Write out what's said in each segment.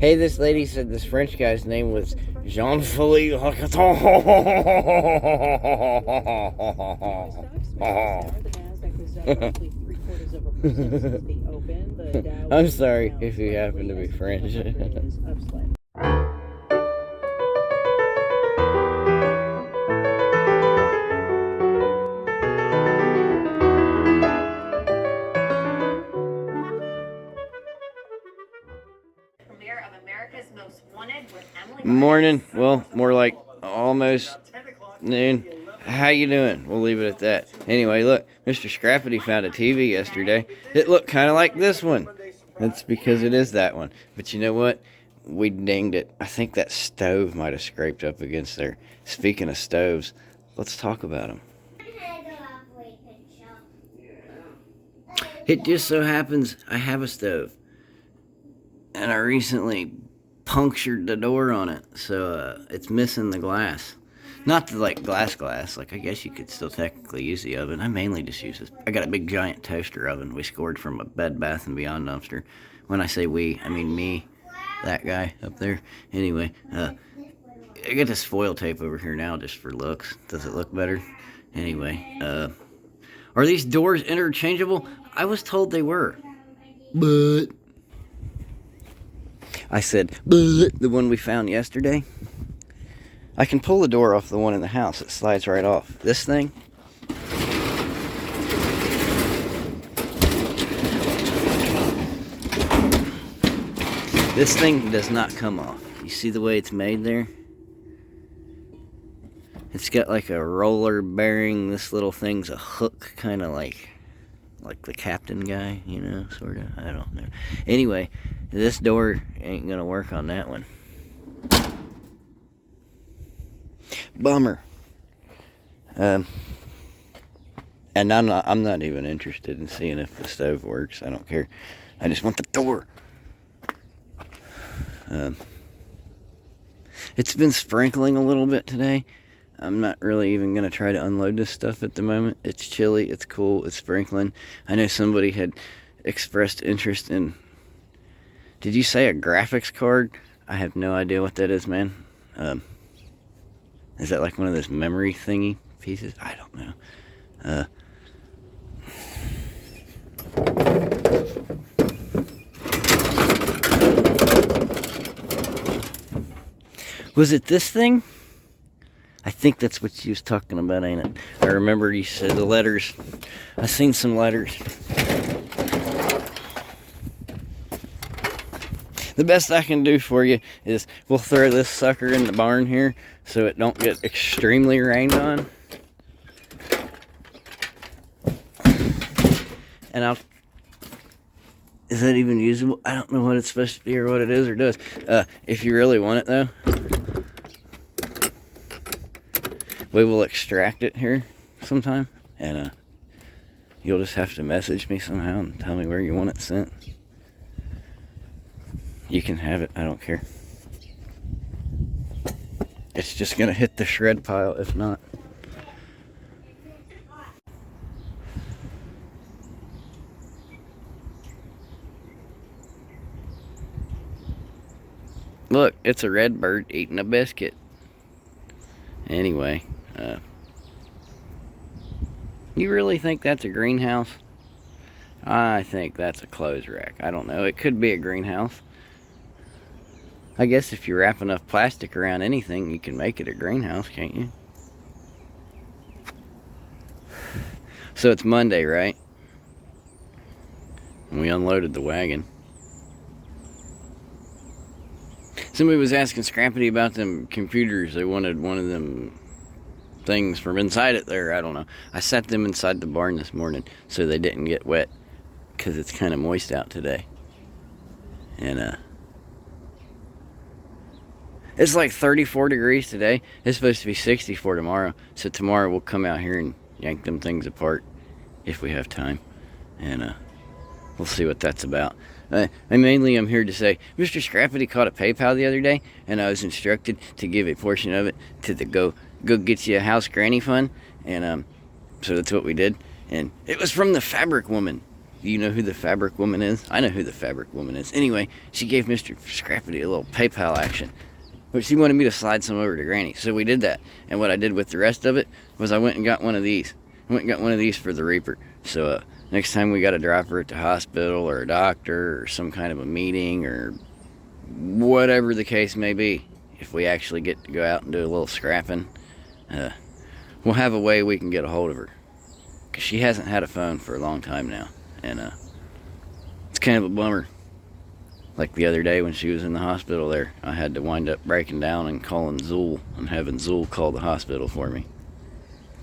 Hey, this lady said this French guy's name was Jean-Philippe. I'm sorry if you happen to be French. Morning. Well, more like almost noon. How you doing? We'll leave it at that. Anyway, look, Mr. Scrappy found a TV yesterday. It looked kind of like this one. That's because it is that one. But you know what? We dinged it. I think that stove might have scraped up against there. Speaking of stoves, let's talk about them. It just so happens I have a stove. And I recently punctured the door on it, so it's missing the glass. Not the glass, like I guess you could still technically use the oven. I mainly just use this. I got a big giant toaster oven we scored from a Bed Bath & Beyond dumpster. When I say we, I mean me, that guy up there. Anyway, I got this foil tape over here now just for looks. Does it look better? Anyway, are these doors interchangeable? I was told they were, but I said, but the one we found yesterday, I can pull the door off the one in the house. It slides right off. This thing, does not come off. You see the way it's made there? It's got like a roller bearing. This little thing's a hook, kind of like the captain guy, you know, sort of. I don't know. Anyway, this door ain't gonna work on that one. Bummer. And I'm not even interested in seeing if the stove works. I don't care. I just want the door. It's been sprinkling a little bit today. I'm not really even going to try to unload this stuff at the moment. It's chilly, it's cool, it's sprinkling. I know somebody had expressed interest in... Did you say a graphics card? I have no idea what that is, man. Is that like one of those memory thingy pieces? I don't know. Was it this thing? I think that's what you was talking about, ain't it? I remember you said the letters. I seen some letters. The best I can do for you is we'll throw this sucker in the barn here so it don't get extremely rained on. And is that even usable? I don't know what it's supposed to be or what it is or does. If you really want it though, we will extract it here sometime, and you'll just have to message me somehow and tell me where you want it sent. You can have it, I don't care. It's just gonna hit the shred pile if not. Look, it's a red bird eating a biscuit. Anyway, you really think that's a greenhouse? I think that's a clothes rack. I don't know. It could be a greenhouse. I guess if you wrap enough plastic around anything, you can make it a greenhouse, can't you? So it's Monday, right? And we unloaded the wagon. Somebody was asking Scrappy about them computers. They wanted one of them things from inside it there. I don't know. I set them inside the barn this morning so they didn't get wet because it's kind of moist out today. And it's like 34 degrees today. It's supposed to be 64 tomorrow. So tomorrow we'll come out here and yank them things apart if we have time. And we'll see what that's about. I mainly am here to say, Mr. Scrappy caught a PayPal the other day, and I was instructed to give a portion of it to the Go Get You a House Granny Fund, and so that's what we did. And it was from the fabric woman. Do you know who the fabric woman is? I know who the fabric woman is. Anyway, she gave Mr. Scrappy a little PayPal action. But she wanted me to slide some over to Granny. So we did that. And what I did with the rest of it was I went and got one of these. I went and got one of these for the Reaper. So next time we got to drive her at the hospital or a doctor or some kind of a meeting or whatever the case may be, if we actually get to go out and do a little scrapping, we'll have a way we can get a hold of her. Because she hasn't had a phone for a long time now. And it's kind of a bummer. Like the other day when she was in the hospital there, I had to wind up breaking down and calling Zool and having Zool call the hospital for me.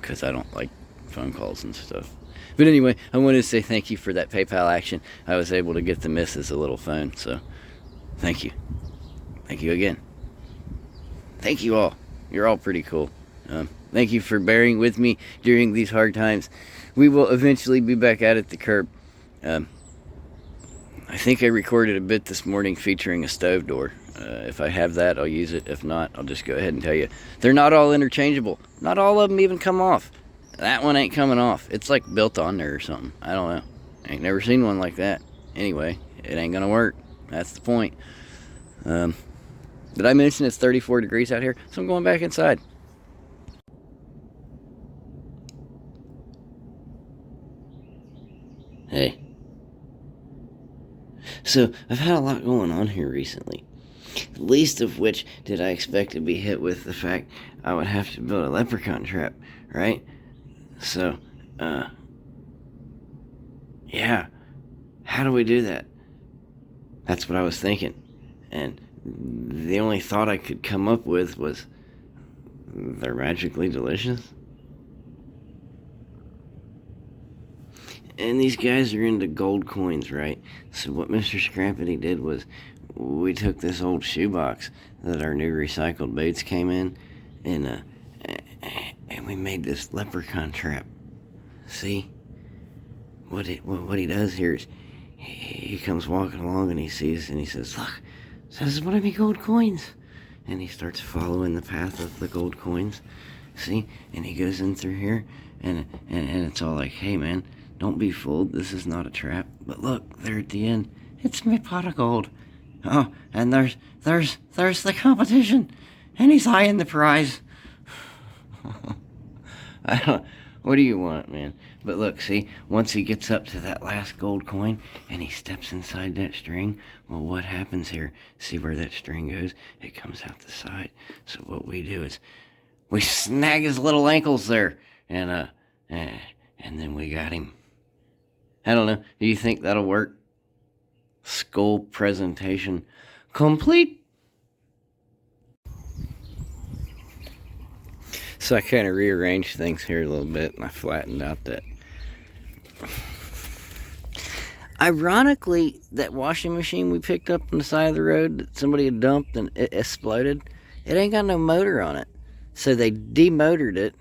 Because I don't like phone calls and stuff. But anyway, I wanted to say thank you for that PayPal action. I was able to get the missus a little phone, so thank you. Thank you again. Thank you all. You're all pretty cool. Thank you for bearing with me during these hard times. We will eventually be back out at the curb. I think I recorded a bit this morning featuring a stove door. If I have that, I'll use it. If not, I'll just go ahead and tell you. They're not all interchangeable. Not all of them even come off. That one ain't coming off. It's like built on there or something. I don't know. I ain't never seen one like that. Anyway, it ain't gonna work. That's the point. Did I mention it's 34 degrees out here? So I'm going back inside. Hey. So, I've had a lot going on here recently. Least of which did I expect to be hit with the fact I would have to build a leprechaun trap, right? So, yeah. How do we do that? That's what I was thinking. And the only thought I could come up with was, they're magically delicious? And these guys are into gold coins, right? So what Mr. Scrappy did was, we took this old shoebox that our new recycled boots came in, and we made this leprechaun trap. See? What he does here is, he comes walking along and he sees, and he says, look, this is one of my gold coins. And he starts following the path of the gold coins. See? And he goes in through here, and it's all like, hey man, don't be fooled, this is not a trap. But look, there at the end, it's my pot of gold. Oh, and there's the competition. And he's eyeing the prize. What do you want, man? But look, see, once he gets up to that last gold coin, and he steps inside that string, well, what happens here? See where that string goes? It comes out the side. So what we do is, we snag his little ankles there, and then we got him. I don't know. Do you think that'll work? Skull presentation complete. So I kind of rearranged things here a little bit, and I flattened out that. Ironically, that washing machine we picked up on the side of the road that somebody had dumped and it exploded, it ain't got no motor on it. So they demotored it,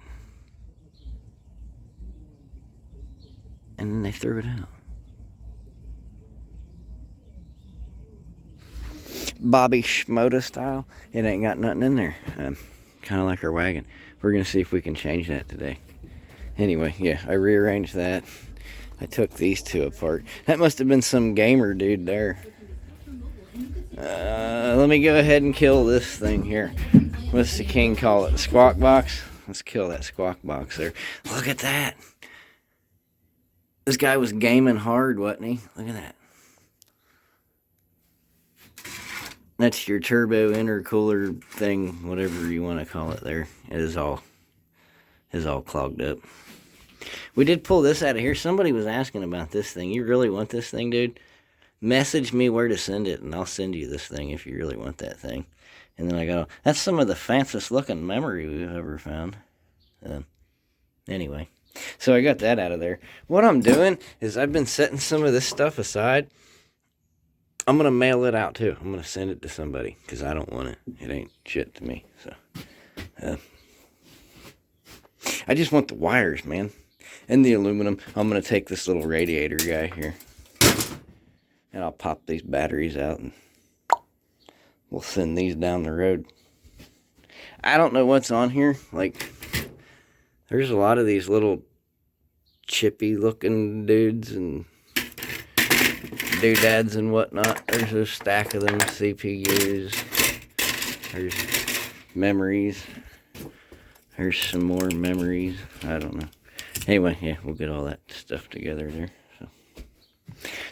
and then they threw it out. Bobby Schmoda style. It ain't got nothing in there. Kind of like our wagon. We're going to see if we can change that today. Anyway, yeah, I rearranged that. I took these two apart. That must have been some gamer dude there. Let me go ahead and kill this thing here. What's the king call it? Squawk box? Let's kill that squawk box there. Look at that. This guy was gaming hard, wasn't he? Look at that. That's your turbo intercooler thing, whatever you want to call it there. It is all clogged up. We did pull this out of here. Somebody was asking about this thing. You really want this thing, dude? Message me where to send it, and I'll send you this thing if you really want that thing. And then I go, that's some of the fanciest looking memory we've ever found. Anyway, so I got that out of there. What I'm doing is I've been setting some of this stuff aside. I'm going to mail it out too. I'm going to send it to somebody because I don't want it. It ain't shit to me. So, I just want the wires, man. And the aluminum. I'm going to take this little radiator guy here. And I'll pop these batteries out and we'll send these down the road. I don't know what's on here. Like, there's a lot of these little chippy looking dudes and doodads and whatnot. There's a stack of them, CPUs. There's memories. There's some more memories. I don't know. Anyway, yeah, we'll get all that stuff together there. So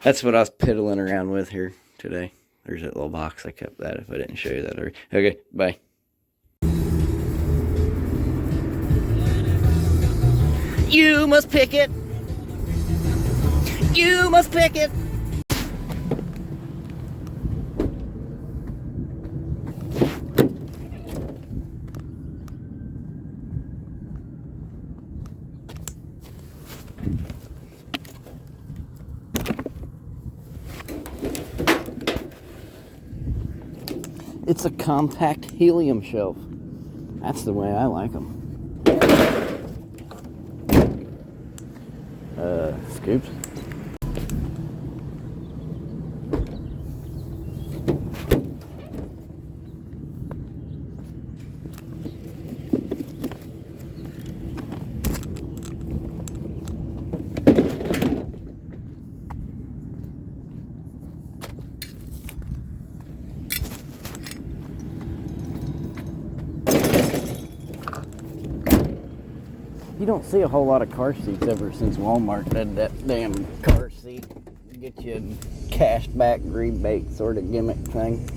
that's what I was piddling around with here today. There's that little box. I kept that if I didn't show you that already. Okay, bye. You must pick it. You must pick it. It's a compact helium shelf. That's the way I like them. Scoops. You don't see a whole lot of car seats ever since Walmart had that damn car seat. Get you a cash back rebate sort of gimmick thing.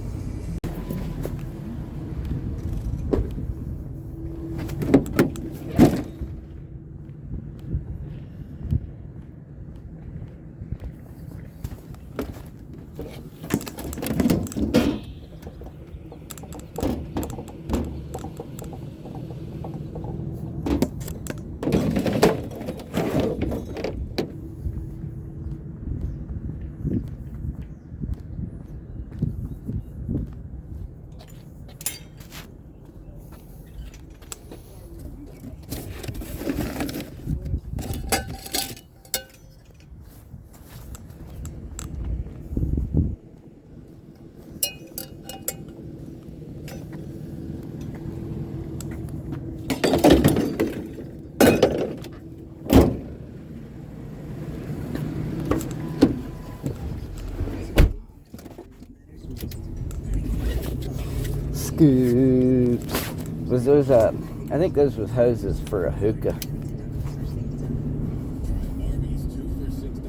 Scoops. Was those I think those was hoses for a hookah.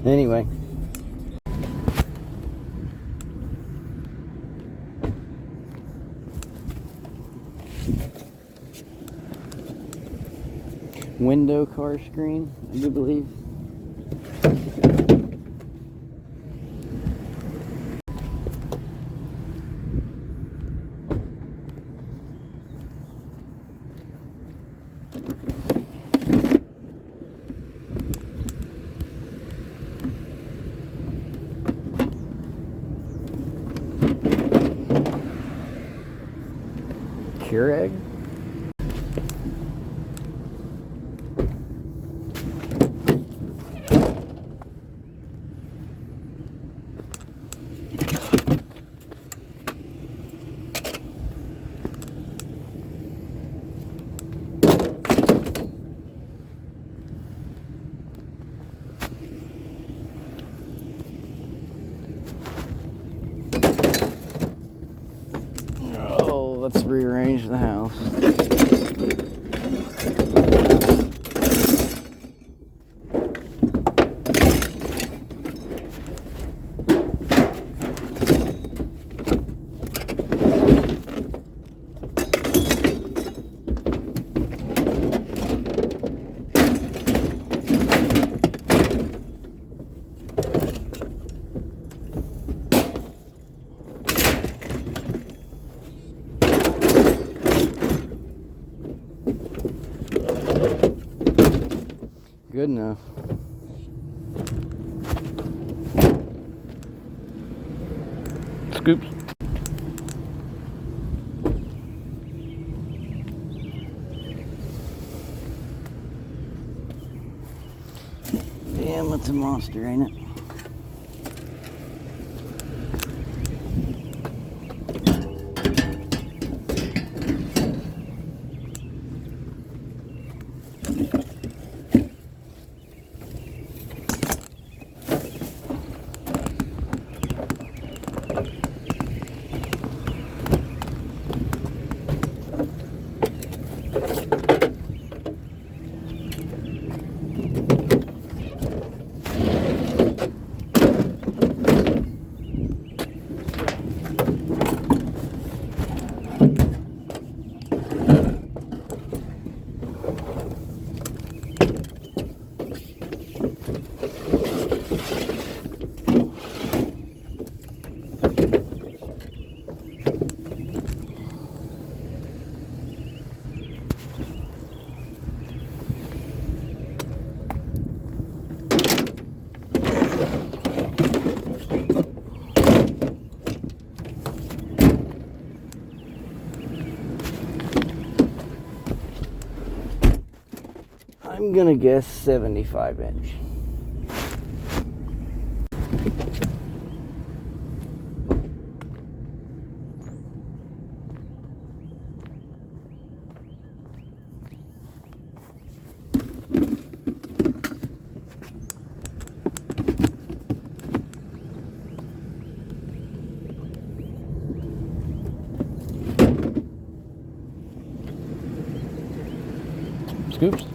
Anyway. Window car screen, I do believe. Keurig. Let's rearrange the house. Good enough. Scoops. Damn, it's a monster, ain't it? I'm gonna guess 75 inch. Scoops.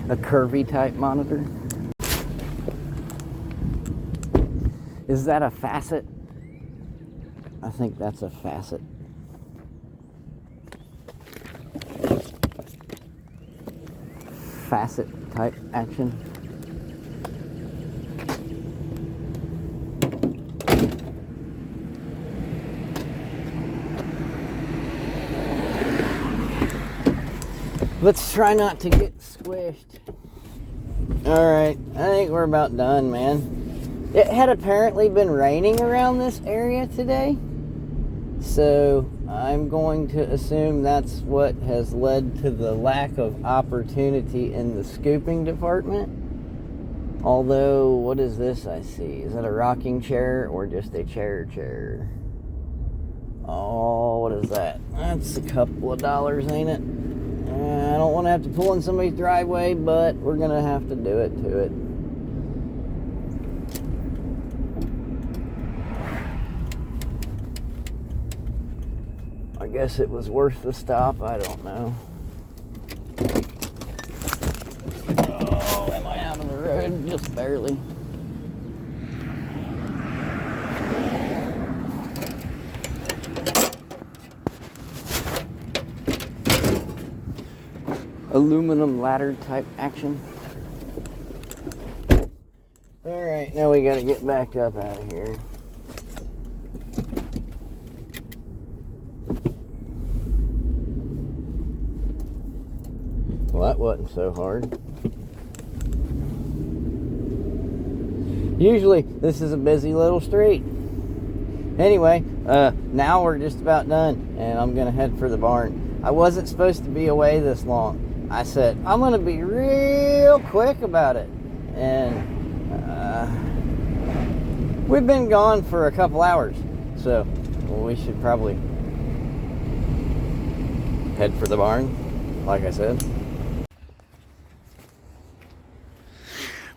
A curvy type monitor. Is that a facet? I think that's a facet. Facet type action. Let's try not to get squished. Alright, I think we're about done, man. It had apparently been raining around this area today, so I'm going to assume that's what has led to the lack of opportunity in the scooping department. Although, what is this I see? Is that a rocking chair or just a chair? Oh, what is that? That's a couple of dollars, ain't it? I don't want to have to pull in somebody's driveway, but we're going to have to do it to it. I guess it was worth the stop. I don't know. Oh, am I out of the road? Just barely. Aluminum ladder type action. Alright, now we gotta get back up out of here. Well, that wasn't so hard. Usually, this is a busy little street. Anyway, now we're just about done, and I'm gonna head for the barn. I wasn't supposed to be away this long. I said, I'm going to be real quick about it. And we've been gone for a couple hours. So we should probably head for the barn, like I said.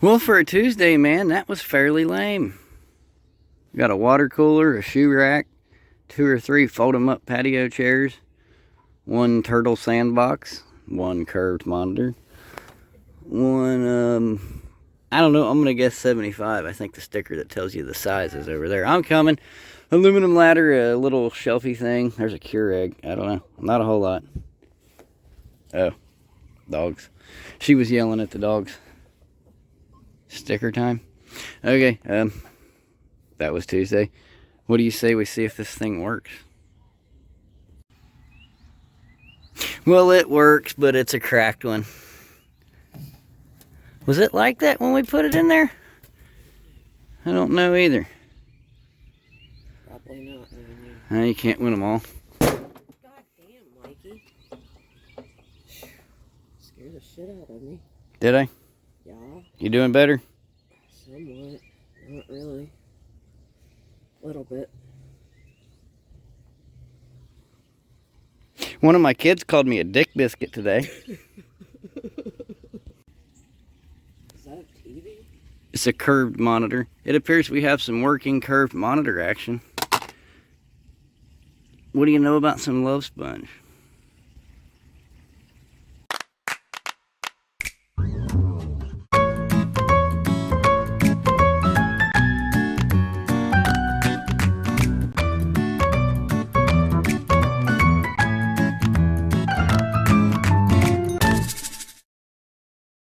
Well, for a Tuesday, man, that was fairly lame. We got a water cooler, a shoe rack, 2 or 3 fold-em-up patio chairs, 1 turtle sandbox, 1 curved monitor, 1, I don't know, I'm going to guess 75. I think the sticker that tells you the size is over there. I'm coming. Aluminum ladder, a little shelfie thing. There's a Keurig. I don't know. Not a whole lot. Oh, dogs. She was yelling at the dogs. Sticker time. Okay, that was Tuesday. What do you say we see if this thing works? Well, it works, but it's a cracked one. Was it like that when we put it in there? I don't know either. Probably not. You can't win them all. God damn, Mikey. Scared the shit out of me. Did I? Yeah. You doing better? Somewhat. Not really. A little bit. One of my kids called me a dick biscuit today. Is that a TV? It's a curved monitor. It appears we have some working curved monitor action. What do you know about some love sponge?